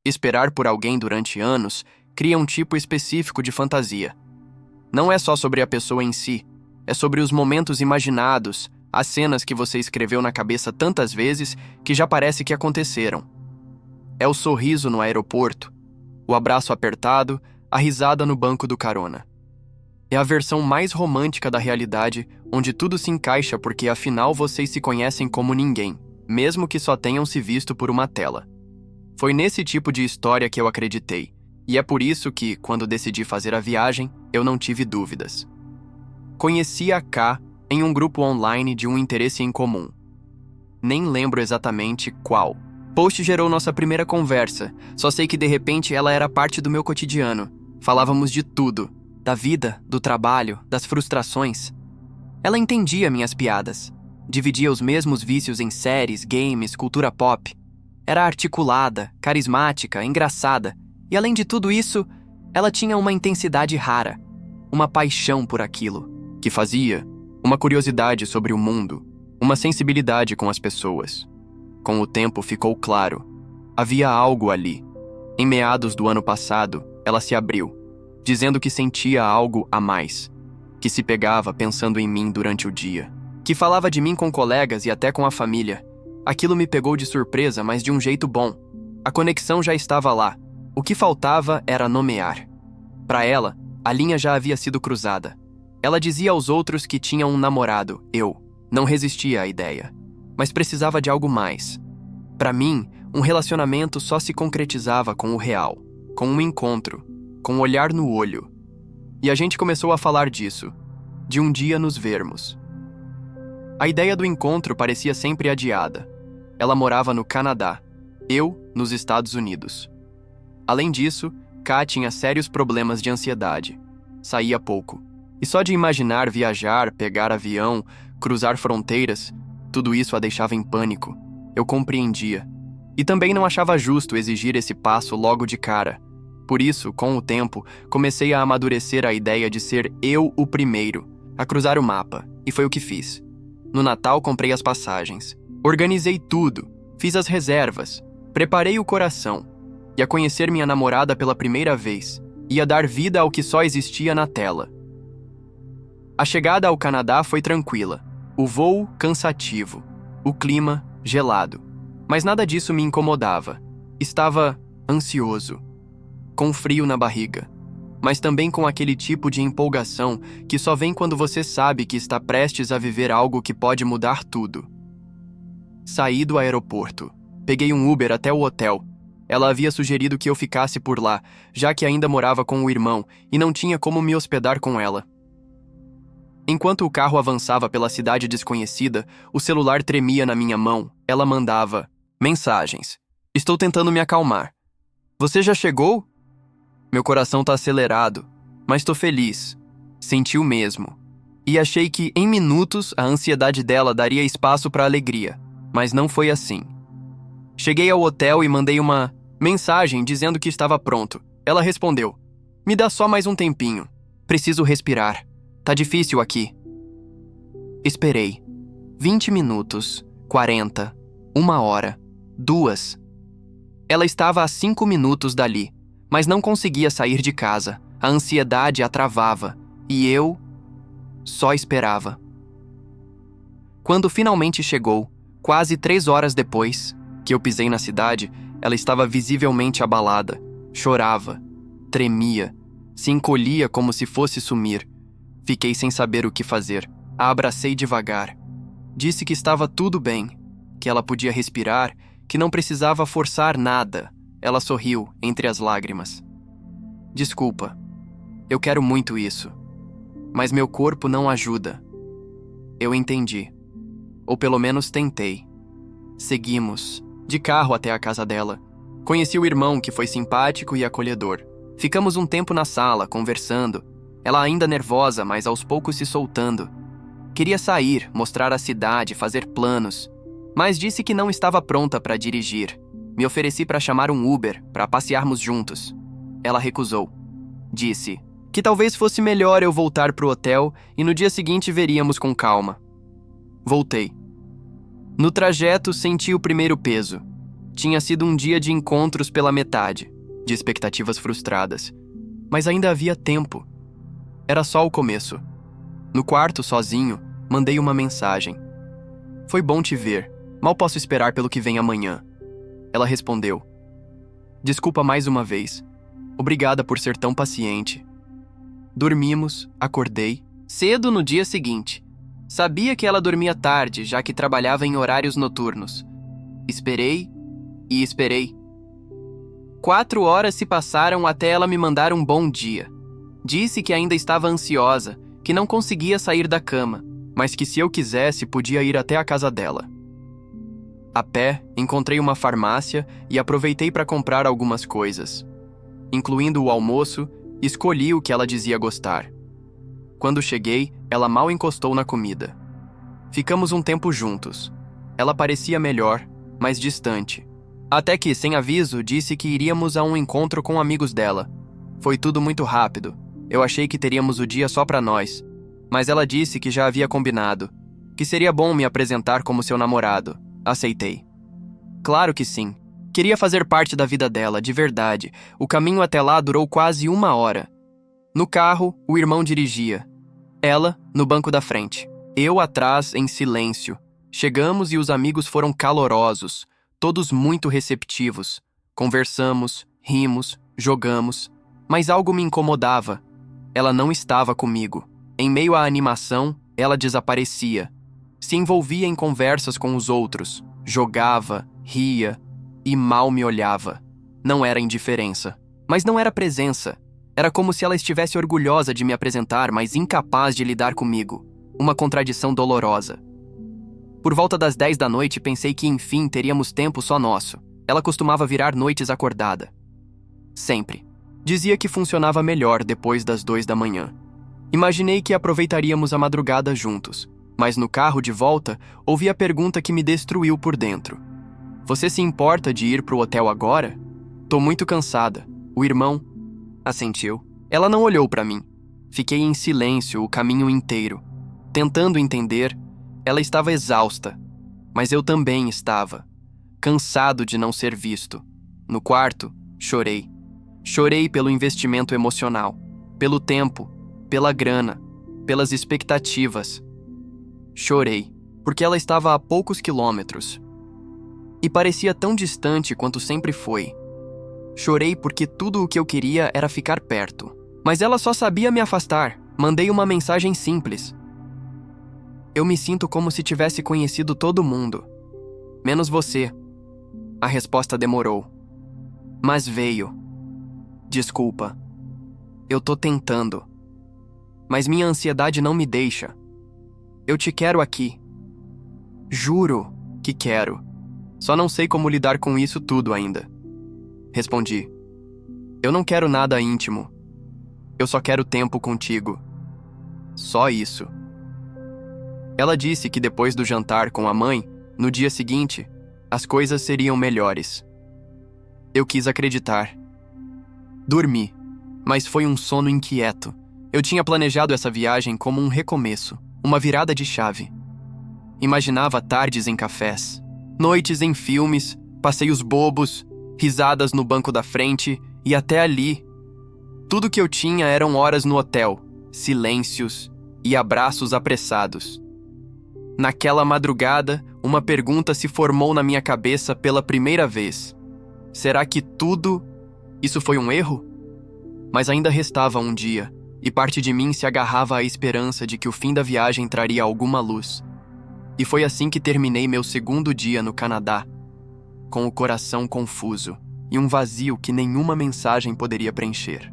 Esperar por alguém durante anos cria um tipo específico de fantasia. Não é só sobre a pessoa em si, é sobre os momentos imaginados, as cenas que você escreveu na cabeça tantas vezes que já parece que aconteceram. É o sorriso no aeroporto, o abraço apertado, a risada no banco do carona. É a versão mais romântica da realidade, onde tudo se encaixa porque afinal vocês se conhecem como ninguém, mesmo que só tenham se visto por uma tela. Foi nesse tipo de história que eu acreditei, e é por isso que, quando decidi fazer a viagem, eu não tive dúvidas. Conheci a K em um grupo online de um interesse em comum. Nem lembro exatamente qual. Post gerou nossa primeira conversa, só sei que de repente ela era parte do meu cotidiano. Falávamos de tudo, da vida, do trabalho, das frustrações. Ela entendia minhas piadas, dividia os mesmos vícios em séries, games, cultura pop. Era articulada, carismática, engraçada, e além de tudo isso, ela tinha uma intensidade rara, uma paixão por aquilo que fazia, uma curiosidade sobre o mundo, uma sensibilidade com as pessoas. Com o tempo ficou claro, havia algo ali. Em meados do ano passado, ela se abriu, dizendo que sentia algo a mais, que se pegava pensando em mim durante o dia, que falava de mim com colegas e até com a família. Aquilo me pegou de surpresa, mas de um jeito bom. A conexão já estava lá. O que faltava era nomear. Para ela, a linha já havia sido cruzada. Ela dizia aos outros que tinha um namorado, eu. Não resistia à ideia. Mas precisava de algo mais. Para mim, um relacionamento só se concretizava com o real, com um encontro, com um olhar no olho. E a gente começou a falar disso, de um dia nos vermos. A ideia do encontro parecia sempre adiada. Ela morava no Canadá, eu nos Estados Unidos. Além disso, Ká tinha sérios problemas de ansiedade. Saía pouco. E só de imaginar viajar, pegar avião, cruzar fronteiras, tudo isso a deixava em pânico. Eu compreendia. E também não achava justo exigir esse passo logo de cara. Por isso, com o tempo, comecei a amadurecer a ideia de ser eu o primeiro, a cruzar o mapa, e foi o que fiz. No Natal comprei as passagens. Organizei tudo, fiz as reservas, preparei o coração. Ia conhecer minha namorada pela primeira vez. Ia dar vida ao que só existia na tela. A chegada ao Canadá foi tranquila. O voo, cansativo. O clima, gelado. Mas nada disso me incomodava. Estava ansioso. Com frio na barriga. Mas também com aquele tipo de empolgação que só vem quando você sabe que está prestes a viver algo que pode mudar tudo. Saí do aeroporto. Peguei um Uber até o hotel. Ela havia sugerido que eu ficasse por lá, já que ainda morava com o irmão e não tinha como me hospedar com ela. Enquanto o carro avançava pela cidade desconhecida, o celular tremia na minha mão. Ela mandava mensagens. Estou tentando me acalmar. Você já chegou? Meu coração tá acelerado, mas tô feliz. Senti o mesmo. E achei que, em minutos, a ansiedade dela daria espaço para alegria. Mas não foi assim. Cheguei ao hotel e mandei uma mensagem dizendo que estava pronto. Ela respondeu: me dá só mais um tempinho. Preciso respirar. Tá difícil aqui. Esperei. 20 minutos, 40, 1 hora, 2. Ela estava a 5 minutos dali, mas não conseguia sair de casa. A ansiedade a travava, e eu só esperava. Quando finalmente chegou, quase 3 horas depois que eu pisei na cidade, ela estava visivelmente abalada. Chorava, tremia, se encolhia como se fosse sumir. Fiquei sem saber o que fazer. A abracei devagar. Disse que estava tudo bem, que ela podia respirar, que não precisava forçar nada. Ela sorriu entre as lágrimas. Desculpa, eu quero muito isso, mas meu corpo não ajuda. Eu entendi. Ou pelo menos tentei. Seguimos, de carro até a casa dela. Conheci o irmão, que foi simpático e acolhedor. Ficamos um tempo na sala, conversando. Ela ainda nervosa, mas aos poucos se soltando. Queria sair, mostrar a cidade, fazer planos. Mas disse que não estava pronta para dirigir. Me ofereci para chamar um Uber, para passearmos juntos. Ela recusou. Disse que talvez fosse melhor eu voltar pro hotel e no dia seguinte veríamos com calma. Voltei. No trajeto, senti o primeiro peso. Tinha sido um dia de encontros pela metade, de expectativas frustradas. Mas ainda havia tempo. Era só o começo. No quarto, sozinho, mandei uma mensagem. Foi bom te ver. Mal posso esperar pelo que vem amanhã. Ela respondeu. Desculpa mais uma vez. Obrigada por ser tão paciente. Dormimos, acordei, cedo no dia seguinte. Sabia que ela dormia tarde, já que trabalhava em horários noturnos. Esperei e esperei. 4 horas se passaram até ela me mandar um bom dia. Disse que ainda estava ansiosa, que não conseguia sair da cama, mas que se eu quisesse podia ir até a casa dela. A pé, encontrei uma farmácia e aproveitei para comprar algumas coisas. Incluindo o almoço, escolhi o que ela dizia gostar. Quando cheguei, ela mal encostou na comida. Ficamos um tempo juntos. Ela parecia melhor, mais distante. Até que, sem aviso, disse que iríamos a um encontro com amigos dela. Foi tudo muito rápido. Eu achei que teríamos o dia só para nós. Mas ela disse que já havia combinado. Que seria bom me apresentar como seu namorado. Aceitei. Claro que sim. Queria fazer parte da vida dela, de verdade. O caminho até lá durou quase 1 hora. No carro, o irmão dirigia. Ela, no banco da frente. Eu atrás, em silêncio. Chegamos e os amigos foram calorosos. Todos muito receptivos. Conversamos, rimos, jogamos. Mas algo me incomodava. Ela não estava comigo. Em meio à animação, ela desaparecia. Se envolvia em conversas com os outros. Jogava, ria e mal me olhava. Não era indiferença. Mas não era presença. Era como se ela estivesse orgulhosa de me apresentar, mas incapaz de lidar comigo. Uma contradição dolorosa. Por volta das 10 da noite, pensei que enfim teríamos tempo só nosso. Ela costumava virar noites acordada. Sempre. Dizia que funcionava melhor depois das 2 da manhã. Imaginei que aproveitaríamos a madrugada juntos, mas no carro de volta, ouvi a pergunta que me destruiu por dentro. Você se importa de ir pro hotel agora? Tô muito cansada. O irmão assentiu. Ela não olhou pra mim. Fiquei em silêncio o caminho inteiro. Tentando entender, ela estava exausta. Mas eu também estava. Cansado de não ser visto. No quarto, chorei. Chorei pelo investimento emocional. Pelo tempo. Pela grana. Pelas expectativas. Chorei, porque ela estava a poucos quilômetros. E parecia tão distante quanto sempre foi. Chorei porque tudo o que eu queria era ficar perto. Mas ela só sabia me afastar. Mandei uma mensagem simples. Eu me sinto como se tivesse conhecido todo mundo. Menos você. A resposta demorou. Mas veio. Desculpa. Eu tô tentando. Mas minha ansiedade não me deixa. Eu te quero aqui. Juro que quero. Só não sei como lidar com isso tudo ainda. Respondi. Eu não quero nada íntimo. Eu só quero tempo contigo. Só isso. Ela disse que depois do jantar com a mãe, no dia seguinte, as coisas seriam melhores. Eu quis acreditar. Dormi, mas foi um sono inquieto. Eu tinha planejado essa viagem como um recomeço, uma virada de chave. Imaginava tardes em cafés, noites em filmes, passeios bobos, risadas no banco da frente e até ali. Tudo que eu tinha eram horas no hotel, silêncios e abraços apressados. Naquela madrugada, uma pergunta se formou na minha cabeça pela primeira vez. Será que tudo isso foi um erro? Mas ainda restava um dia, e parte de mim se agarrava à esperança de que o fim da viagem traria alguma luz. E foi assim que terminei meu segundo dia no Canadá, com o coração confuso e um vazio que nenhuma mensagem poderia preencher.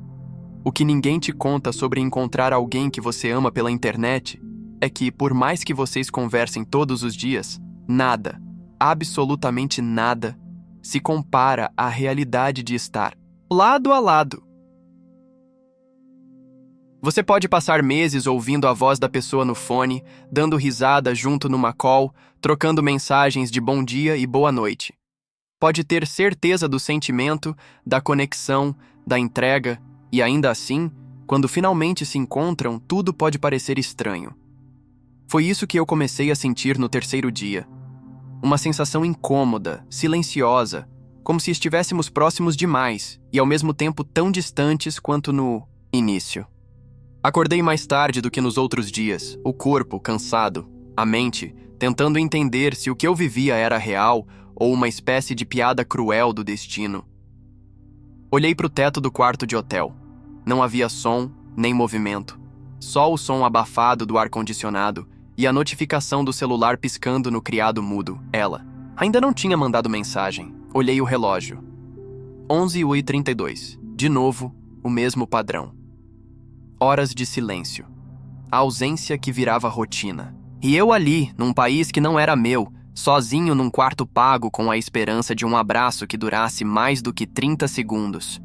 O que ninguém te conta sobre encontrar alguém que você ama pela internet é que, por mais que vocês conversem todos os dias, nada, absolutamente nada, se compara à realidade de estar lado a lado. Você pode passar meses ouvindo a voz da pessoa no fone, dando risada junto numa call, trocando mensagens de bom dia e boa noite. Pode ter certeza do sentimento, da conexão, da entrega, e ainda assim, quando finalmente se encontram, tudo pode parecer estranho. Foi isso que eu comecei a sentir no terceiro dia. Uma sensação incômoda, silenciosa, como se estivéssemos próximos demais e ao mesmo tempo tão distantes quanto no início. Acordei mais tarde do que nos outros dias, o corpo cansado, a mente tentando entender se o que eu vivia era real ou uma espécie de piada cruel do destino. Olhei para o teto do quarto de hotel. Não havia som nem movimento, só o som abafado do ar-condicionado e a notificação do celular piscando no criado mudo. Ela ainda não tinha mandado mensagem. Olhei o relógio. 11h32. De novo, o mesmo padrão. Horas de silêncio. A ausência que virava rotina. E eu ali, num país que não era meu, sozinho num quarto pago com a esperança de um abraço que durasse mais do que 30 segundos.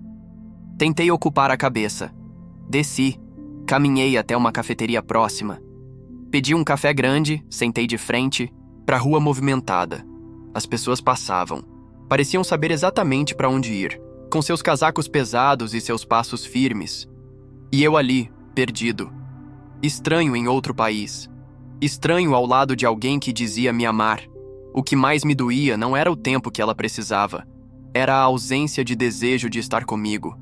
Tentei ocupar a cabeça. Desci. Caminhei até uma cafeteria próxima. Pedi um café grande, sentei de frente, para a rua movimentada. As pessoas passavam. Pareciam saber exatamente para onde ir, com seus casacos pesados e seus passos firmes. E eu ali, perdido. Estranho em outro país. Estranho ao lado de alguém que dizia me amar. O que mais me doía não era o tempo que ela precisava. Era a ausência de desejo de estar comigo.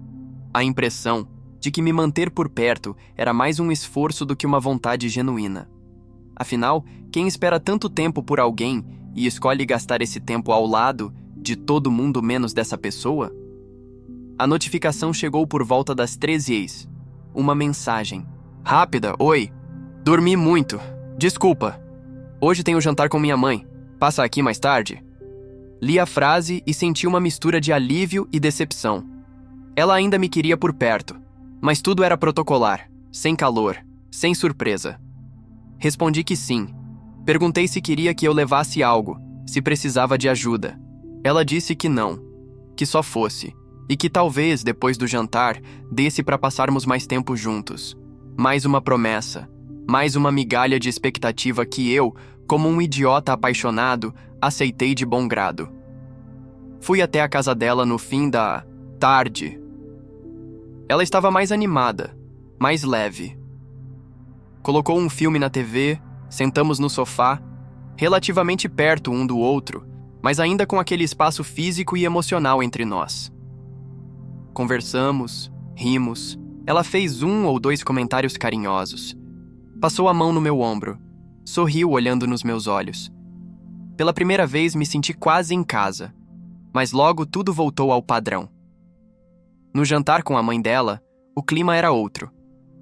A impressão de que me manter por perto era mais um esforço do que uma vontade genuína. Afinal, quem espera tanto tempo por alguém e escolhe gastar esse tempo ao lado de todo mundo menos dessa pessoa? A notificação chegou por volta das 13h. Uma mensagem. Rápida, oi. Dormi muito. Desculpa. Hoje tenho jantar com minha mãe. Passa aqui mais tarde? Li a frase e senti uma mistura de alívio e decepção. Ela ainda me queria por perto, mas tudo era protocolar, sem calor, sem surpresa. Respondi que sim. Perguntei se queria que eu levasse algo, se precisava de ajuda. Ela disse que não, que só fosse, e que talvez, depois do jantar, desse para passarmos mais tempo juntos. Mais uma promessa, mais uma migalha de expectativa que eu, como um idiota apaixonado, aceitei de bom grado. Fui até a casa dela no fim da tarde. Ela estava mais animada, mais leve. Colocou um filme na TV, sentamos no sofá, relativamente perto um do outro, mas ainda com aquele espaço físico e emocional entre nós. Conversamos, rimos, ela fez 1 ou 2 comentários carinhosos. Passou a mão no meu ombro, sorriu olhando nos meus olhos. Pela primeira vez me senti quase em casa, mas logo tudo voltou ao padrão. No jantar com a mãe dela, o clima era outro.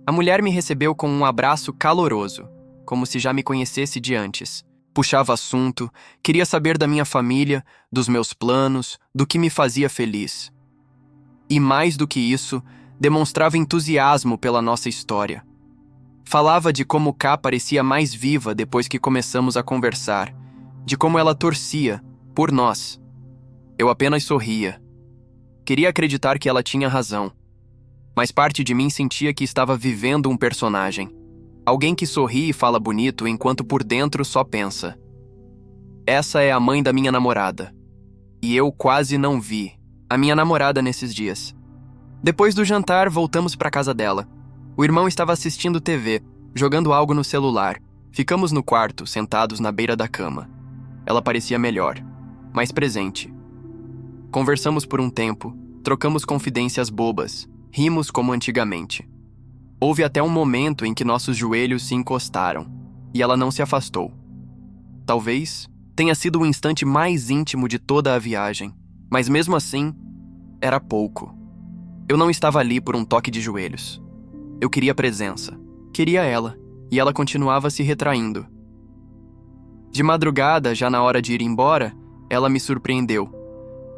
A mulher me recebeu com um abraço caloroso, como se já me conhecesse de antes. Puxava assunto, queria saber da minha família, dos meus planos, do que me fazia feliz. E mais do que isso, demonstrava entusiasmo pela nossa história. Falava de como Ká parecia mais viva depois que começamos a conversar, de como ela torcia por nós. Eu apenas sorria. Queria acreditar que ela tinha razão, mas parte de mim sentia que estava vivendo um personagem. Alguém que sorri e fala bonito enquanto por dentro só pensa. Essa é a mãe da minha namorada. E eu quase não vi a minha namorada nesses dias. Depois do jantar, voltamos para casa dela. O irmão estava assistindo TV, jogando algo no celular. Ficamos no quarto, sentados na beira da cama. Ela parecia melhor, mais presente. Conversamos por um tempo, trocamos confidências bobas, rimos como antigamente. Houve até um momento em que nossos joelhos se encostaram, e ela não se afastou. Talvez tenha sido o instante mais íntimo de toda a viagem, mas mesmo assim, era pouco. Eu não estava ali por um toque de joelhos. Eu queria presença, queria ela, e ela continuava se retraindo. De madrugada, já na hora de ir embora, ela me surpreendeu.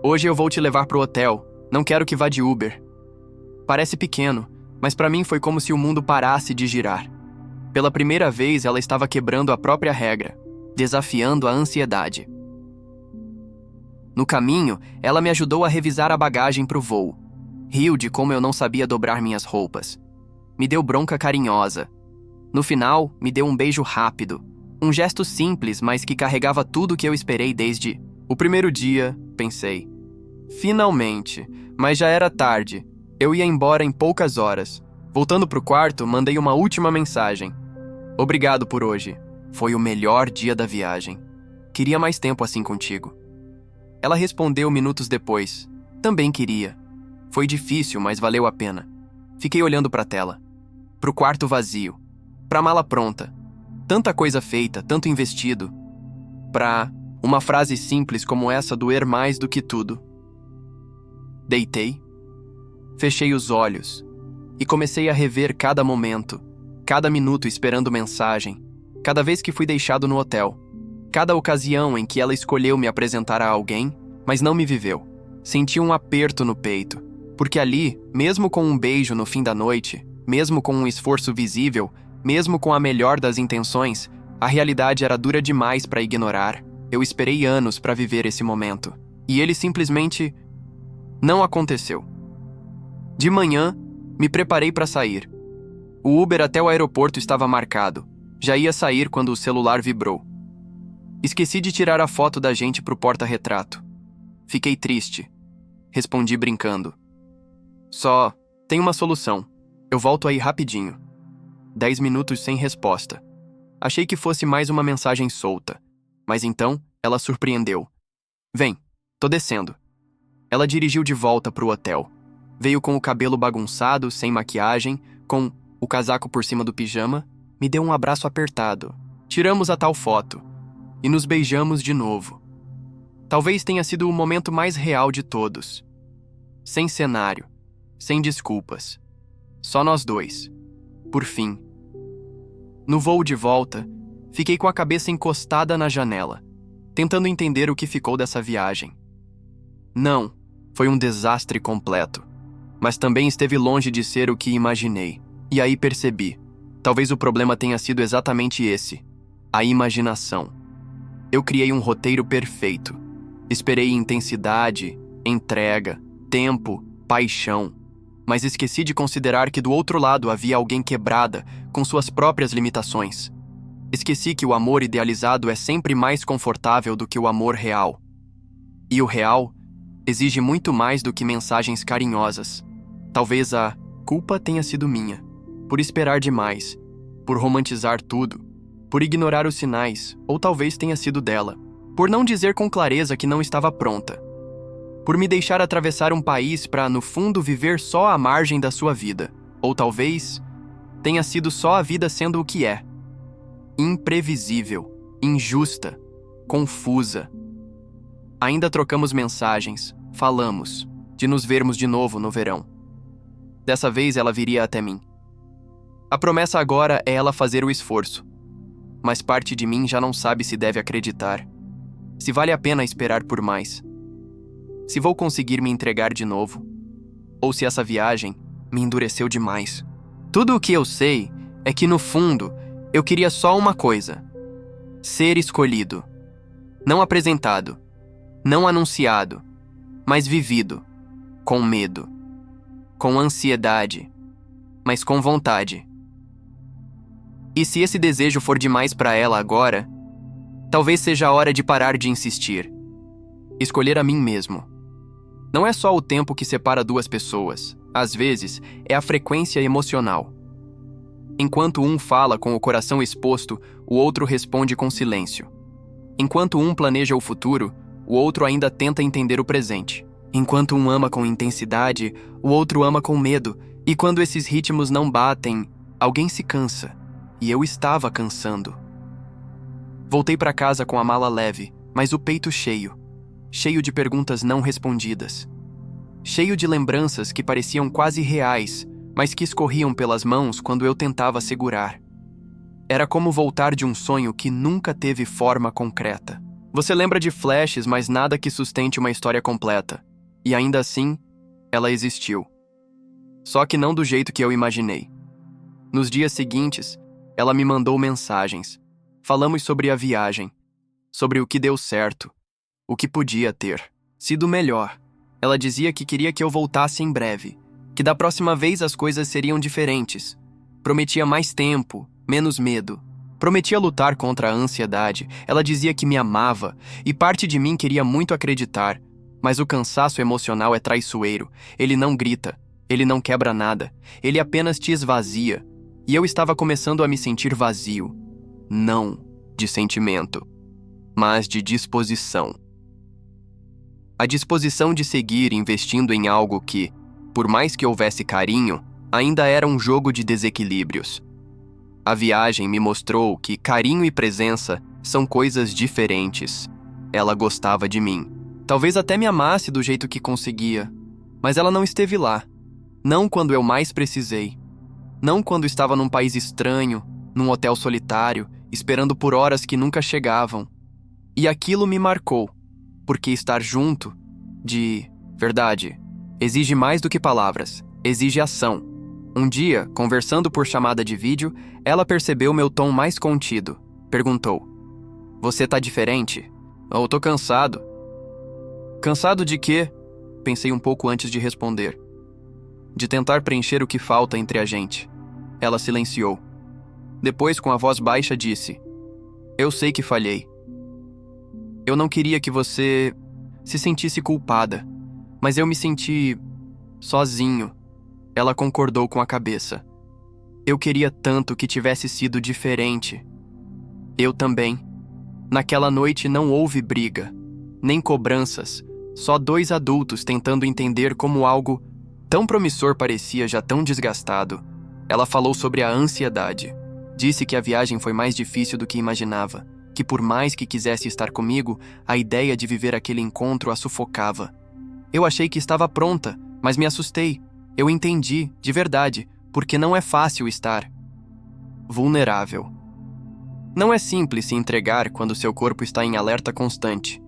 Hoje eu vou te levar pro hotel, não quero que vá de Uber. Parece pequeno, mas para mim foi como se o mundo parasse de girar. Pela primeira vez, ela estava quebrando a própria regra, desafiando a ansiedade. No caminho, ela me ajudou a revisar a bagagem pro voo. Riu de como eu não sabia dobrar minhas roupas. Me deu bronca carinhosa. No final, me deu um beijo rápido. Um gesto simples, mas que carregava tudo o que eu esperei desde o primeiro dia, pensei. Finalmente, mas já era tarde. Eu ia embora em poucas horas. Voltando pro quarto, mandei uma última mensagem. Obrigado por hoje. Foi o melhor dia da viagem. Queria mais tempo assim contigo. Ela respondeu minutos depois. Também queria. Foi difícil, mas valeu a pena. Fiquei olhando para a tela. Para o quarto vazio. Para a mala pronta. Tanta coisa feita, tanto investido. Para uma frase simples como essa doer mais do que tudo. Deitei. Fechei os olhos. E comecei a rever cada momento. Cada minuto esperando mensagem. Cada vez que fui deixado no hotel. Cada ocasião em que ela escolheu me apresentar a alguém, mas não me viveu. Senti um aperto no peito, porque ali, mesmo com um beijo no fim da noite, mesmo com um esforço visível, mesmo com a melhor das intenções, a realidade era dura demais para ignorar. Eu esperei anos para viver esse momento. E ele simplesmente não aconteceu. De manhã, me preparei para sair. O Uber até o aeroporto estava marcado. Já ia sair quando o celular vibrou. Esqueci de tirar a foto da gente pro porta-retrato. Fiquei triste. Respondi brincando. Só tem uma solução. Eu volto aí rapidinho. 10 minutos sem resposta. Achei que fosse mais uma mensagem solta. Mas então, ela surpreendeu. Vem, tô descendo. Ela dirigiu de volta pro hotel. Veio com o cabelo bagunçado, sem maquiagem, com o casaco por cima do pijama, me deu um abraço apertado. Tiramos a tal foto. E nos beijamos de novo. Talvez tenha sido o momento mais real de todos. Sem cenário, sem desculpas. Só nós dois. Por fim. No voo de volta, fiquei com a cabeça encostada na janela, tentando entender o que ficou dessa viagem. Não, foi um desastre completo. Mas também esteve longe de ser o que imaginei. E aí percebi. Talvez o problema tenha sido exatamente esse. A imaginação. Eu criei um roteiro perfeito. Esperei intensidade, entrega, tempo, paixão. Mas esqueci de considerar que do outro lado havia alguém quebrada, com suas próprias limitações. Esqueci que o amor idealizado é sempre mais confortável do que o amor real. E o real exige muito mais do que mensagens carinhosas. Talvez a culpa tenha sido minha, por esperar demais, por romantizar tudo, por ignorar os sinais, ou talvez tenha sido dela, por não dizer com clareza que não estava pronta, por me deixar atravessar um país para, no fundo, viver só à margem da sua vida, ou talvez tenha sido só a vida sendo o que é. Imprevisível, injusta, confusa. Ainda trocamos mensagens, falamos, de nos vermos de novo no verão. Dessa vez ela viria até mim. A promessa agora é ela fazer o esforço. Mas parte de mim já não sabe se deve acreditar. Se vale a pena esperar por mais. Se vou conseguir me entregar de novo. Ou se essa viagem me endureceu demais. Tudo o que eu sei é que, no fundo, eu queria só uma coisa. Ser escolhido. Não apresentado. Não anunciado. Mas vivido. Com medo. Com ansiedade. Mas com vontade. E se esse desejo for demais para ela agora, talvez seja a hora de parar de insistir. Escolher a mim mesmo. Não é só o tempo que separa duas pessoas. Às vezes, é a frequência emocional. Enquanto um fala com o coração exposto, o outro responde com silêncio. Enquanto um planeja o futuro, o outro ainda tenta entender o presente. Enquanto um ama com intensidade, o outro ama com medo. E quando esses ritmos não batem, alguém se cansa. E eu estava cansando. Voltei para casa com a mala leve, mas o peito cheio. Cheio de perguntas não respondidas. Cheio de lembranças que pareciam quase reais, mas que escorriam pelas mãos quando eu tentava segurar. Era como voltar de um sonho que nunca teve forma concreta. Você lembra de flashes, mas nada que sustente uma história completa. E ainda assim, ela existiu. Só que não do jeito que eu imaginei. Nos dias seguintes, ela me mandou mensagens. Falamos sobre a viagem, sobre o que deu certo, o que podia ter sido melhor. Ela dizia que queria que eu voltasse em breve, que da próxima vez as coisas seriam diferentes. Prometia mais tempo, menos medo. Prometia lutar contra a ansiedade. Ela dizia que me amava, e parte de mim queria muito acreditar. Mas o cansaço emocional é traiçoeiro. Ele não grita, ele não quebra nada, ele apenas te esvazia. E eu estava começando a me sentir vazio. Não de sentimento, mas de disposição. A disposição de seguir investindo em algo que, por mais que houvesse carinho, ainda era um jogo de desequilíbrios. A viagem me mostrou que carinho e presença são coisas diferentes. Ela gostava de mim. Talvez até me amasse do jeito que conseguia, mas ela não esteve lá. Não quando eu mais precisei. Não quando estava num país estranho, num hotel solitário, esperando por horas que nunca chegavam. E aquilo me marcou, porque estar junto, de verdade, exige mais do que palavras, exige ação. Um dia, conversando por chamada de vídeo, ela percebeu meu tom mais contido. Perguntou: "Você tá diferente?" "Eu tô cansado." "Cansado de quê?" Pensei um pouco antes de responder. "De tentar preencher o que falta entre a gente." Ela silenciou. Depois, com a voz baixa, disse: "Eu sei que falhei. Eu não queria que você se sentisse culpada, mas eu me senti sozinho." Ela concordou com a cabeça. "Eu queria tanto que tivesse sido diferente." Eu também. Naquela noite não houve briga, nem cobranças, só dois adultos tentando entender como algo tão promissor parecia já tão desgastado. Ela falou sobre a ansiedade. Disse que a viagem foi mais difícil do que imaginava, que por mais que quisesse estar comigo, a ideia de viver aquele encontro a sufocava. Eu achei que estava pronta, mas me assustei. Eu entendi, de verdade, porque não é fácil estar vulnerável. Não é simples se entregar quando seu corpo está em alerta constante.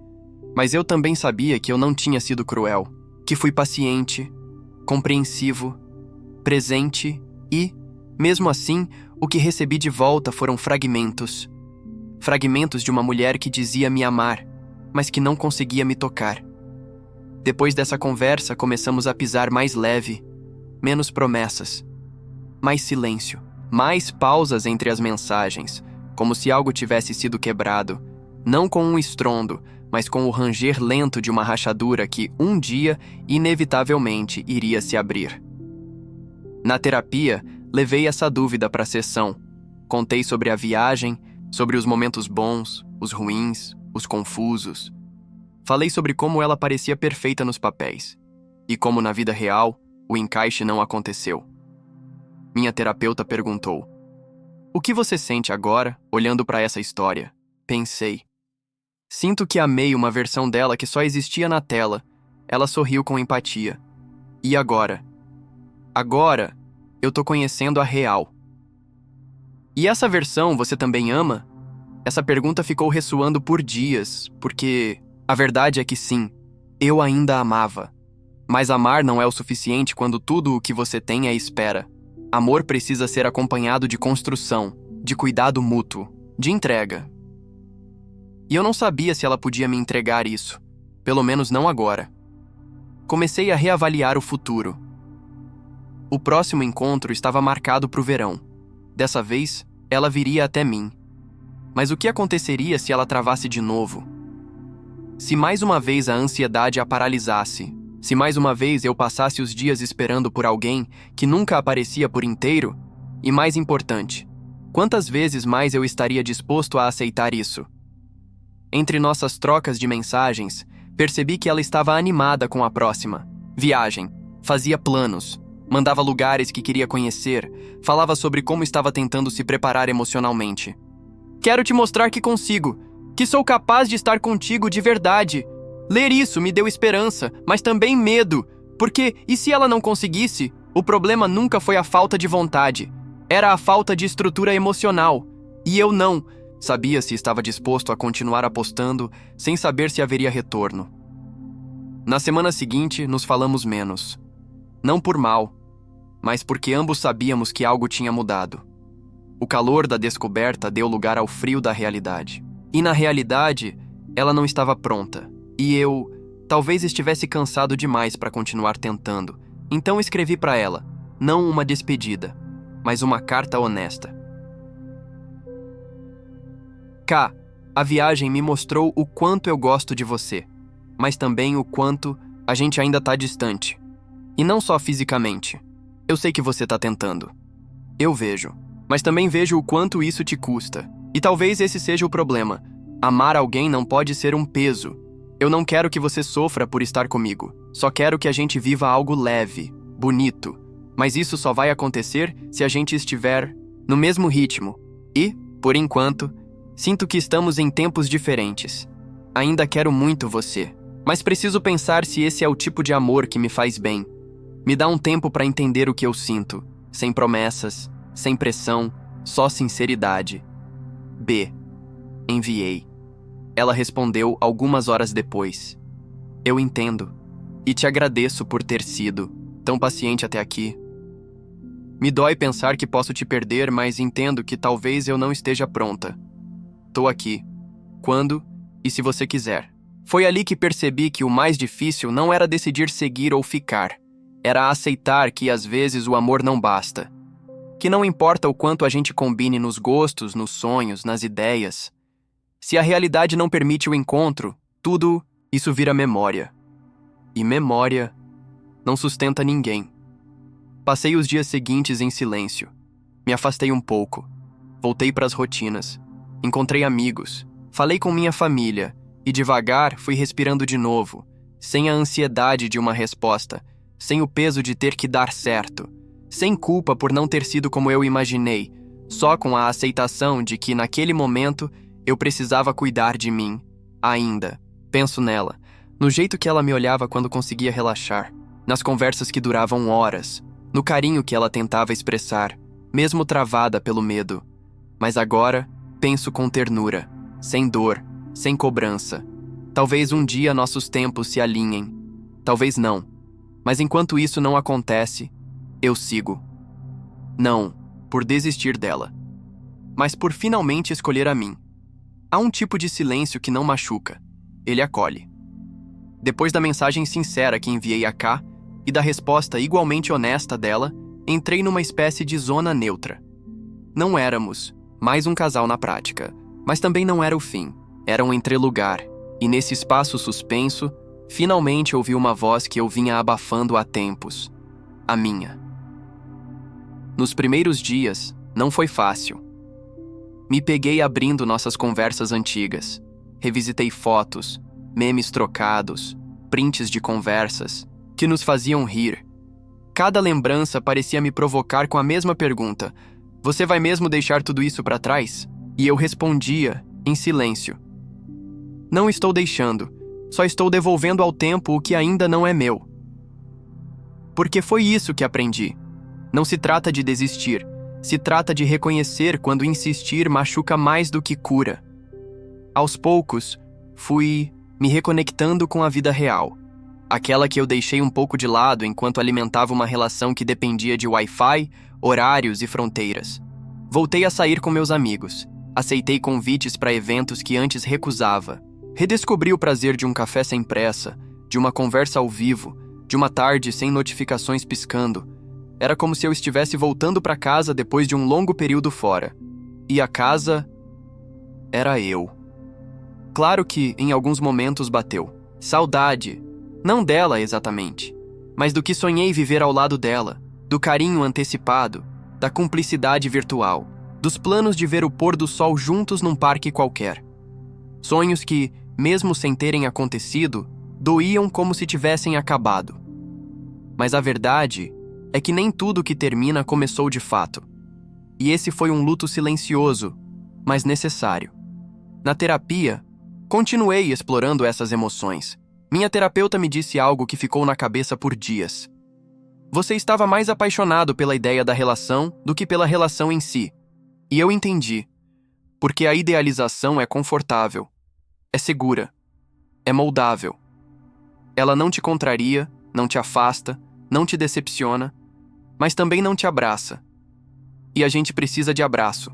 Mas eu também sabia que eu não tinha sido cruel, que fui paciente, compreensivo, presente e, mesmo assim, o que recebi de volta foram fragmentos. Fragmentos de uma mulher que dizia me amar, mas que não conseguia me tocar. Depois dessa conversa, começamos a pisar mais leve, menos promessas, mais silêncio, mais pausas entre as mensagens, como se algo tivesse sido quebrado, não com um estrondo, mas com o ranger lento de uma rachadura que, um dia, inevitavelmente iria se abrir. Na terapia, levei essa dúvida para a sessão. Contei sobre a viagem, sobre os momentos bons, os ruins, os confusos. Falei sobre como ela parecia perfeita nos papéis, e como na vida real, o encaixe não aconteceu. Minha terapeuta perguntou: "O que você sente agora, olhando para essa história?" Pensei. Sinto que amei uma versão dela que só existia na tela. Ela sorriu com empatia. E agora? Agora, eu tô conhecendo a real. E essa versão você também ama? Essa pergunta ficou ressoando por dias, porque a verdade é que sim, eu ainda amava. Mas amar não é o suficiente quando tudo o que você tem é espera. Amor precisa ser acompanhado de construção, de cuidado mútuo, de entrega. E eu não sabia se ela podia me entregar isso, pelo menos não agora. Comecei a reavaliar o futuro. O próximo encontro estava marcado para o verão. Dessa vez, ela viria até mim. Mas o que aconteceria se ela travasse de novo? Se mais uma vez a ansiedade a paralisasse? Se mais uma vez eu passasse os dias esperando por alguém que nunca aparecia por inteiro? E mais importante, quantas vezes mais eu estaria disposto a aceitar isso? Entre nossas trocas de mensagens, percebi que ela estava animada com a próxima viagem, fazia planos, mandava lugares que queria conhecer, falava sobre como estava tentando se preparar emocionalmente. "Quero te mostrar que consigo, que sou capaz de estar contigo de verdade." Ler isso me deu esperança, mas também medo, porque e se ela não conseguisse? O problema nunca foi a falta de vontade, era a falta de estrutura emocional. E eu não sabia se estava disposto a continuar apostando, sem saber se haveria retorno. Na semana seguinte, nos falamos menos. Não por mal, mas porque ambos sabíamos que algo tinha mudado. O calor da descoberta deu lugar ao frio da realidade. E na realidade, ela não estava pronta. E eu, talvez estivesse cansado demais para continuar tentando. Então escrevi para ela, não uma despedida, mas uma carta honesta. K, a viagem me mostrou o quanto eu gosto de você, mas também o quanto a gente ainda tá distante. E não só fisicamente. Eu sei que você tá tentando. Eu vejo, mas também vejo o quanto isso te custa. E talvez esse seja o problema. Amar alguém não pode ser um peso. Eu não quero que você sofra por estar comigo. Só quero que a gente viva algo leve, bonito. Mas isso só vai acontecer se a gente estiver no mesmo ritmo. E, por enquanto, sinto que estamos em tempos diferentes. Ainda quero muito você, mas preciso pensar se esse é o tipo de amor que me faz bem. Me dá um tempo para entender o que eu sinto, sem promessas, sem pressão, só sinceridade. B. Enviei. Ela respondeu algumas horas depois. Eu entendo. E te agradeço por ter sido tão paciente até aqui. Me dói pensar que posso te perder, mas entendo que talvez eu não esteja pronta. Tô aqui. Quando e se você quiser. Foi ali que percebi que o mais difícil não era decidir seguir ou ficar. Era aceitar que às vezes o amor não basta. Que não importa o quanto a gente combine nos gostos, nos sonhos, nas ideias. Se a realidade não permite o encontro, tudo isso vira memória. E memória não sustenta ninguém. Passei os dias seguintes em silêncio. Me afastei um pouco. Voltei para as rotinas. Encontrei amigos. Falei com minha família. E devagar fui respirando de novo. Sem a ansiedade de uma resposta. Sem o peso de ter que dar certo. Sem culpa por não ter sido como eu imaginei. Só com a aceitação de que naquele momento eu precisava cuidar de mim. Ainda. Penso nela. No jeito que ela me olhava quando conseguia relaxar. Nas conversas que duravam horas. No carinho que ela tentava expressar, mesmo travada pelo medo. Mas agora, penso com ternura, sem dor, sem cobrança. Talvez um dia nossos tempos se alinhem. Talvez não. Mas enquanto isso não acontece, eu sigo. Não por desistir dela, mas por finalmente escolher a mim. Há um tipo de silêncio que não machuca. Ele acolhe. Depois da mensagem sincera que enviei a K, e da resposta igualmente honesta dela, entrei numa espécie de zona neutra. Não éramos mais um casal na prática, mas também não era o fim. Era um entrelugar, e nesse espaço suspenso, finalmente ouvi uma voz que eu vinha abafando há tempos. A minha. Nos primeiros dias, não foi fácil. Me peguei abrindo nossas conversas antigas. Revisitei fotos, memes trocados, prints de conversas que nos faziam rir. Cada lembrança parecia me provocar com a mesma pergunta: você vai mesmo deixar tudo isso para trás? E eu respondia, em silêncio: não estou deixando, só estou devolvendo ao tempo o que ainda não é meu. Porque foi isso que aprendi. Não se trata de desistir, se trata de reconhecer quando insistir machuca mais do que cura. Aos poucos, fui me reconectando com a vida real. Aquela que eu deixei um pouco de lado enquanto alimentava uma relação que dependia de Wi-Fi, horários e fronteiras. Voltei a sair com meus amigos. Aceitei convites para eventos que antes recusava. Redescobri o prazer de um café sem pressa, de uma conversa ao vivo, de uma tarde sem notificações piscando. Era como se eu estivesse voltando para casa depois de um longo período fora. E a casa era eu. Claro que, em alguns momentos, bateu. Saudade. Não dela exatamente, mas do que sonhei viver ao lado dela, do carinho antecipado, da cumplicidade virtual, dos planos de ver o pôr do sol juntos num parque qualquer. Sonhos que, mesmo sem terem acontecido, doíam como se tivessem acabado. Mas a verdade é que nem tudo que termina começou de fato. E esse foi um luto silencioso, mas necessário. Na terapia, continuei explorando essas emoções. Minha terapeuta me disse algo que ficou na cabeça por dias. Você estava mais apaixonado pela ideia da relação do que pela relação em si. E eu entendi. Porque a idealização é confortável, é segura, é moldável. Ela não te contraria, não te afasta, não te decepciona, mas também não te abraça. E a gente precisa de abraço.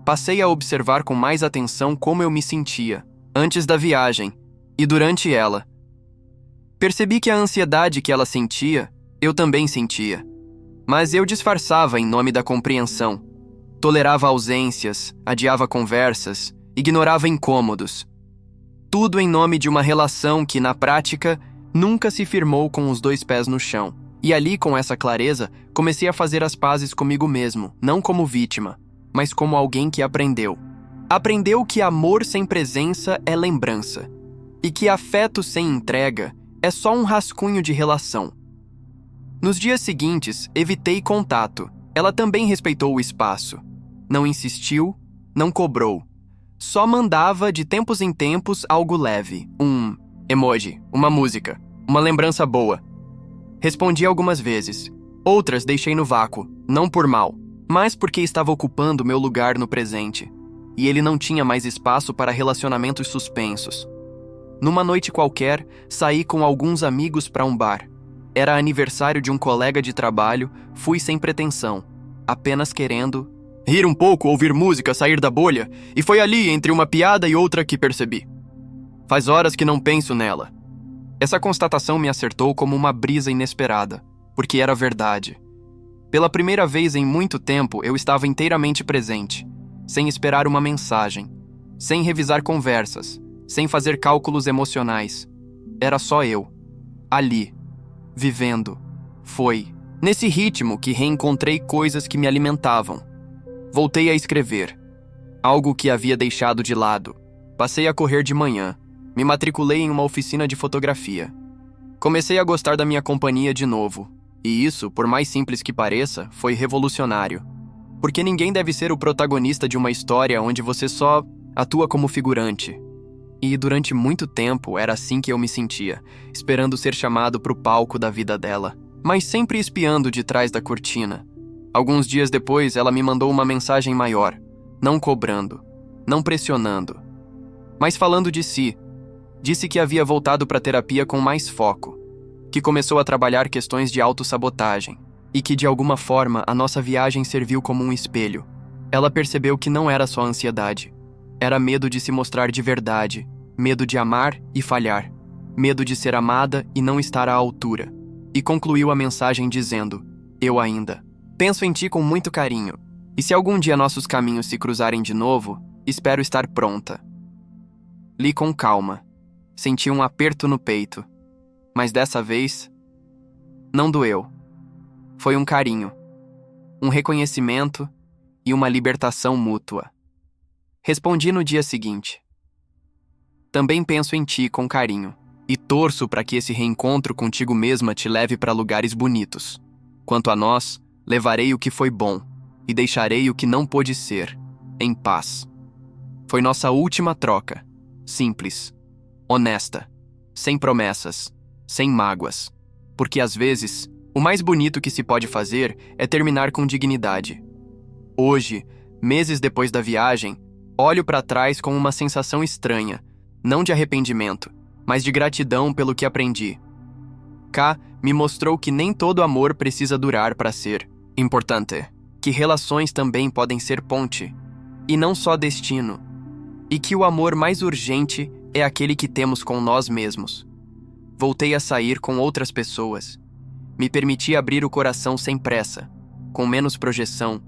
Passei a observar com mais atenção como eu me sentia, antes da viagem, e durante ela. Percebi que a ansiedade que ela sentia, eu também sentia. Mas eu disfarçava em nome da compreensão. Tolerava ausências, adiava conversas, ignorava incômodos. Tudo em nome de uma relação que, na prática, nunca se firmou com os 2 pés no chão. E ali, com essa clareza, comecei a fazer as pazes comigo mesmo, não como vítima, mas como alguém que aprendeu. Aprendeu que amor sem presença é lembrança. e que afeto sem entrega é só um rascunho de relação. Nos dias seguintes, evitei contato. Ela também respeitou o espaço. Não insistiu, não cobrou. Só mandava, de tempos em tempos, algo leve. Um emoji, uma música, uma lembrança boa. Respondi algumas vezes. Outras deixei no vácuo, não por mal, mas porque estava ocupando meu lugar no presente. E ele não tinha mais espaço para relacionamentos suspensos. Numa noite qualquer, saí com alguns amigos para um bar. Era aniversário de um colega de trabalho, fui sem pretensão, apenas querendo rir um pouco, ouvir música, sair da bolha, e foi ali, entre uma piada e outra, que percebi. Faz horas que não penso nela. Essa constatação me acertou como uma brisa inesperada, porque era verdade. Pela primeira vez em muito tempo, eu estava inteiramente presente, sem esperar uma mensagem, sem revisar conversas, sem fazer cálculos emocionais. Era só eu, ali, vivendo. Foi nesse ritmo que reencontrei coisas que me alimentavam. Voltei a escrever, algo que havia deixado de lado. Passei a correr de manhã. Me matriculei em uma oficina de fotografia. Comecei a gostar da minha companhia de novo. E isso, por mais simples que pareça, foi revolucionário. Porque ninguém deve ser o protagonista de uma história onde você só atua como figurante. E durante muito tempo era assim que eu me sentia, esperando ser chamado para o palco da vida dela, mas sempre espiando de trás da cortina. Alguns dias depois, ela me mandou uma mensagem maior, não cobrando, não pressionando, mas falando de si. Disse que havia voltado para a terapia com mais foco, que começou a trabalhar questões de autossabotagem e que, de alguma forma, a nossa viagem serviu como um espelho. Ela percebeu que não era só ansiedade. Era medo de se mostrar de verdade, medo de amar e falhar, medo de ser amada e não estar à altura. E concluiu a mensagem dizendo: eu ainda penso em ti com muito carinho, e se algum dia nossos caminhos se cruzarem de novo, espero estar pronta. Li com calma. Senti um aperto no peito, mas dessa vez, não doeu. Foi um carinho, um reconhecimento e uma libertação mútua. Respondi no dia seguinte. Também penso em ti com carinho, e torço para que esse reencontro contigo mesma te leve para lugares bonitos. Quanto a nós, levarei o que foi bom, e deixarei o que não pôde ser, em paz. Foi nossa última troca, simples, honesta, sem promessas, sem mágoas. Porque às vezes, o mais bonito que se pode fazer é terminar com dignidade. Hoje, meses depois da viagem, olho para trás com uma sensação estranha, não de arrependimento, mas de gratidão pelo que aprendi. K me mostrou que nem todo amor precisa durar para ser importante, que relações também podem ser ponte, e não só destino, e que o amor mais urgente é aquele que temos com nós mesmos. Voltei a sair com outras pessoas. Me permiti abrir o coração sem pressa, com menos projeção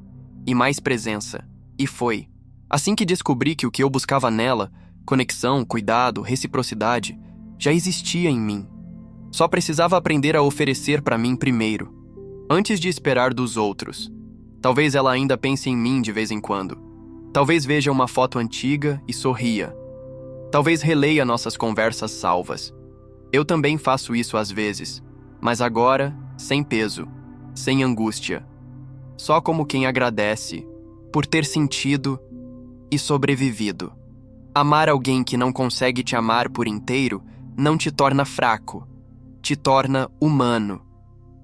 e mais presença. E foi assim que descobri que o que eu buscava nela, conexão, cuidado, reciprocidade, já existia em mim. Só precisava aprender a oferecer para mim primeiro, antes de esperar dos outros. Talvez ela ainda pense em mim de vez em quando. Talvez veja uma foto antiga e sorria. Talvez releia nossas conversas salvas. Eu também faço isso às vezes, mas agora, sem peso, sem angústia. Só como quem agradece por ter sentido e sobrevivido. Amar alguém que não consegue te amar por inteiro não te torna fraco, te torna humano.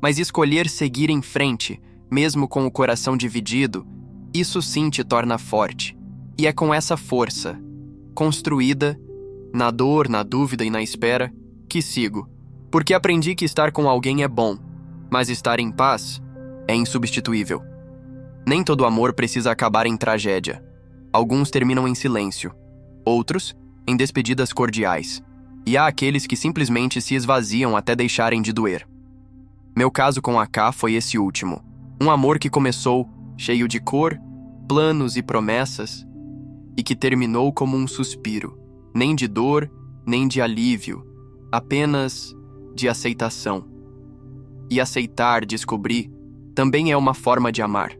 Mas escolher seguir em frente, mesmo com o coração dividido, isso sim te torna forte. E é com essa força, construída, na dor, na dúvida e na espera, que sigo. Porque aprendi que estar com alguém é bom, mas estar em paz é insubstituível. Nem todo amor precisa acabar em tragédia. Alguns terminam em silêncio, outros em despedidas cordiais. E há aqueles que simplesmente se esvaziam até deixarem de doer. Meu caso com a K foi esse último. Um amor que começou cheio de cor, planos e promessas, e que terminou como um suspiro, nem de dor, nem de alívio, apenas de aceitação. E aceitar, descobri, também é uma forma de amar.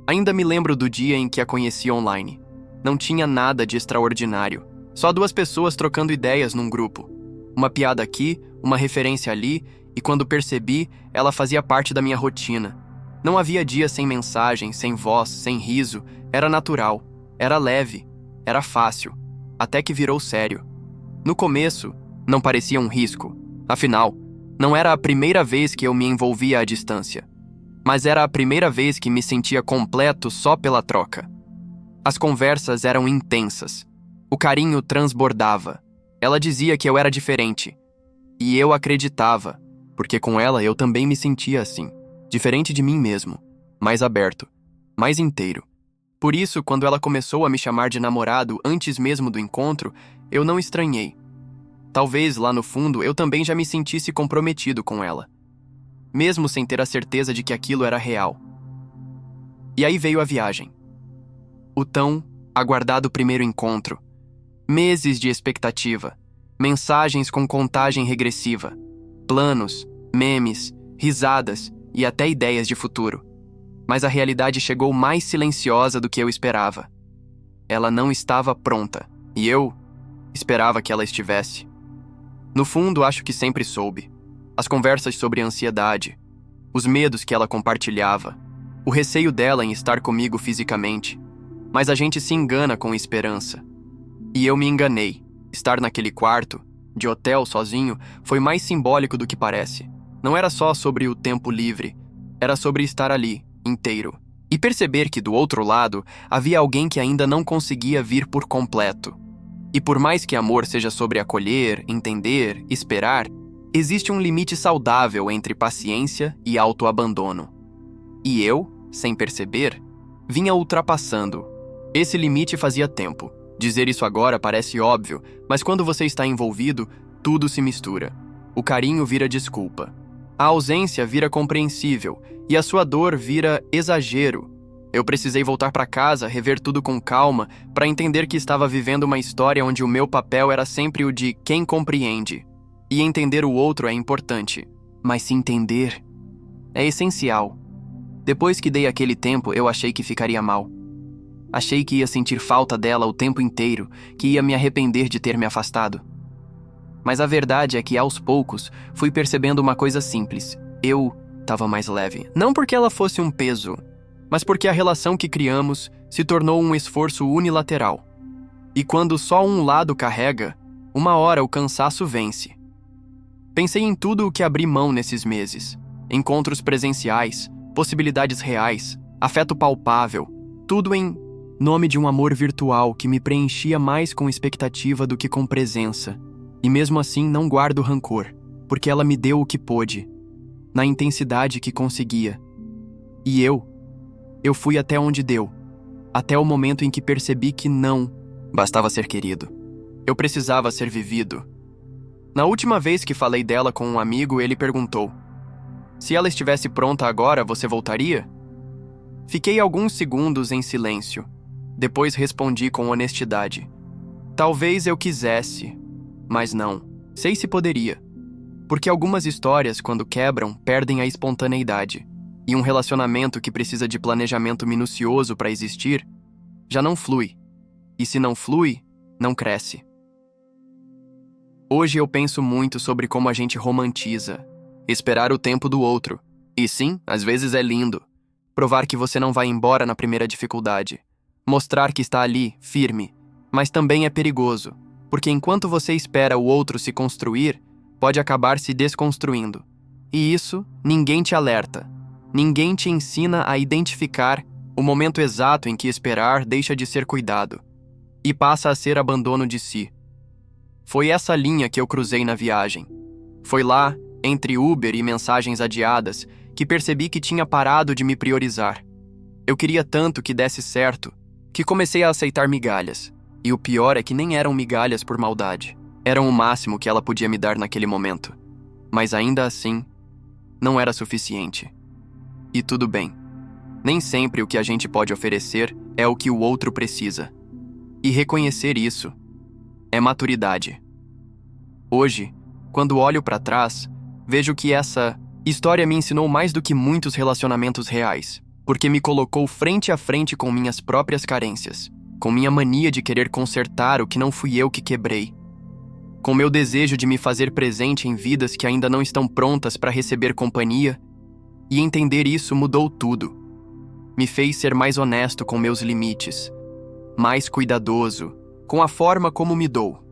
Ainda me lembro do dia em que a conheci online. Não tinha nada de extraordinário. Só duas pessoas trocando ideias num grupo. Uma piada aqui, uma referência ali, e quando percebi, ela fazia parte da minha rotina. Não havia dia sem mensagem, sem voz, sem riso. Era natural, era leve, era fácil, até que virou sério. No começo, não parecia um risco. Afinal, não era a primeira vez que eu me envolvia à distância. Mas era a primeira vez que me sentia completo só pela troca. As conversas eram intensas. O carinho transbordava. Ela dizia que eu era diferente. E eu acreditava, porque com ela eu também me sentia assim. Diferente de mim mesmo, mais aberto, mais inteiro. Por isso, quando ela começou a me chamar de namorado antes mesmo do encontro, eu não estranhei. Talvez, lá no fundo, eu também já me sentisse comprometido com ela, mesmo sem ter a certeza de que aquilo era real. E aí veio a viagem. O tão aguardado primeiro encontro. Meses de expectativa, mensagens com contagem regressiva, planos, memes, risadas e até ideias de futuro. Mas a realidade chegou mais silenciosa do que eu esperava. Ela não estava pronta, e eu esperava que ela estivesse. No fundo, acho que sempre soube. As conversas sobre ansiedade, os medos que ela compartilhava, o receio dela em estar comigo fisicamente. Mas a gente se engana com esperança. E eu me enganei. Estar naquele quarto, de hotel sozinho, foi mais simbólico do que parece. Não era só sobre o tempo livre, era sobre estar ali, inteiro. E perceber que do outro lado havia alguém que ainda não conseguia vir por completo. E por mais que amor seja sobre acolher, entender, esperar, existe um limite saudável entre paciência e autoabandono. E eu, sem perceber, vinha ultrapassando. Esse limite fazia tempo. Dizer isso agora parece óbvio, mas quando você está envolvido, tudo se mistura. O carinho vira desculpa. A ausência vira compreensível e a sua dor vira exagero. Eu precisei voltar para casa, rever tudo com calma, para entender que estava vivendo uma história onde o meu papel era sempre o de quem compreende. E entender o outro é importante, mas se entender é essencial. Depois que dei aquele tempo, eu achei que ficaria mal. Achei que ia sentir falta dela o tempo inteiro, que ia me arrepender de ter me afastado. Mas a verdade é que, aos poucos, fui percebendo uma coisa simples. Eu estava mais leve. Não porque ela fosse um peso, mas porque a relação que criamos se tornou um esforço unilateral. E quando só um lado carrega, uma hora o cansaço vence. Pensei em tudo o que abri mão nesses meses. Encontros presenciais, possibilidades reais, afeto palpável, tudo em nome de um amor virtual que me preenchia mais com expectativa do que com presença. E mesmo assim não guardo rancor, porque ela me deu o que pôde, na intensidade que conseguia. E eu fui até onde deu, até o momento em que percebi que não bastava ser querido. Eu precisava ser vivido. Na última vez que falei dela com um amigo, ele perguntou: se ela estivesse pronta agora, você voltaria? Fiquei alguns segundos em silêncio. Depois respondi com honestidade: talvez eu quisesse, mas não. Sei se poderia. Porque algumas histórias, quando quebram, perdem a espontaneidade. E um relacionamento que precisa de planejamento minucioso para existir, já não flui. E se não flui, não cresce. Hoje eu penso muito sobre como a gente romantiza. Esperar o tempo do outro. E sim, às vezes é lindo. Provar que você não vai embora na primeira dificuldade. Mostrar que está ali, firme. Mas também é perigoso, porque enquanto você espera o outro se construir, pode acabar se desconstruindo. E isso, ninguém te alerta. Ninguém te ensina a identificar o momento exato em que esperar deixa de ser cuidado e passa a ser abandono de si. Foi essa linha que eu cruzei na viagem. Foi lá, entre Uber e mensagens adiadas, que percebi que tinha parado de me priorizar. Eu queria tanto que desse certo, que comecei a aceitar migalhas. E o pior é que nem eram migalhas por maldade. Eram o máximo que ela podia me dar naquele momento. Mas ainda assim, não era suficiente. E tudo bem. Nem sempre o que a gente pode oferecer é o que o outro precisa. E reconhecer isso é maturidade. Hoje, quando olho para trás, vejo que essa história me ensinou mais do que muitos relacionamentos reais, porque me colocou frente a frente com minhas próprias carências, com minha mania de querer consertar o que não fui eu que quebrei, com meu desejo de me fazer presente em vidas que ainda não estão prontas para receber companhia, e entender isso mudou tudo. Me fez ser mais honesto com meus limites, mais cuidadoso com a forma como me dou,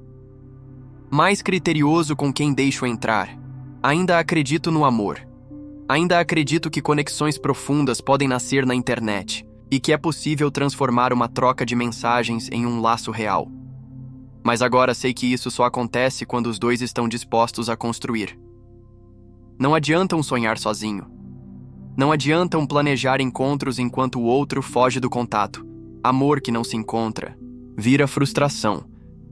mais criterioso com quem deixo entrar. Ainda acredito no amor. Ainda acredito que conexões profundas podem nascer na internet e que é possível transformar uma troca de mensagens em um laço real. Mas agora sei que isso só acontece quando os dois estão dispostos a construir. Não adianta um sonhar sozinho. Não adianta um planejar encontros enquanto o outro foge do contato. Amor que não se encontra vira frustração.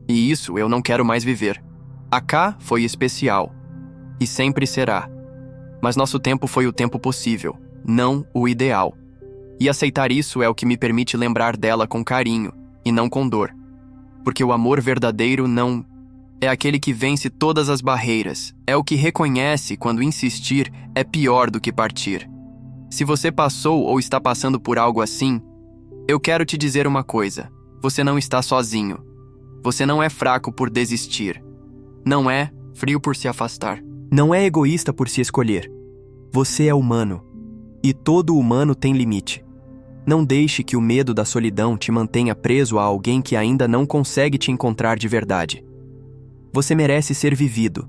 E isso eu não quero mais viver. A K foi especial. E sempre será. Mas nosso tempo foi o tempo possível, não o ideal. E aceitar isso é o que me permite lembrar dela com carinho, e não com dor. Porque o amor verdadeiro não é aquele que vence todas as barreiras, é o que reconhece quando insistir é pior do que partir. Se você passou ou está passando por algo assim, eu quero te dizer uma coisa: você não está sozinho. Você não é fraco por desistir. Não é frio por se afastar. Não é egoísta por se escolher. Você é humano. E todo humano tem limite. Não deixe que o medo da solidão te mantenha preso a alguém que ainda não consegue te encontrar de verdade. Você merece ser vivido,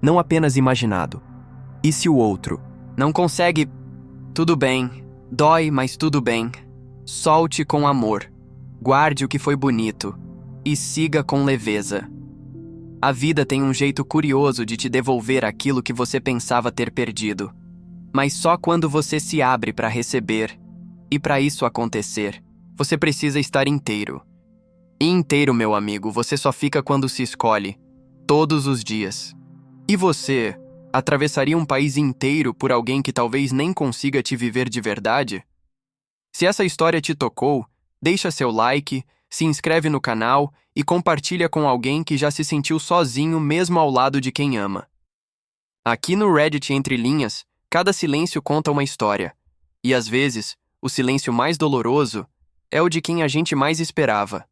não apenas imaginado. E se o outro não consegue? Tudo bem. Dói, mas tudo bem. Solte com amor. Guarde o que foi bonito. E siga com leveza. A vida tem um jeito curioso de te devolver aquilo que você pensava ter perdido. Mas só quando você se abre para receber. E para isso acontecer, você precisa estar inteiro. E inteiro, meu amigo, você só fica quando se escolhe. Todos os dias. E você atravessaria um país inteiro por alguém que talvez nem consiga te viver de verdade? Se essa história te tocou, deixa seu like, se inscreve no canal e compartilha com alguém que já se sentiu sozinho mesmo ao lado de quem ama. Aqui no Reddit Entre Linhas, cada silêncio conta uma história. E às vezes, o silêncio mais doloroso é o de quem a gente mais esperava.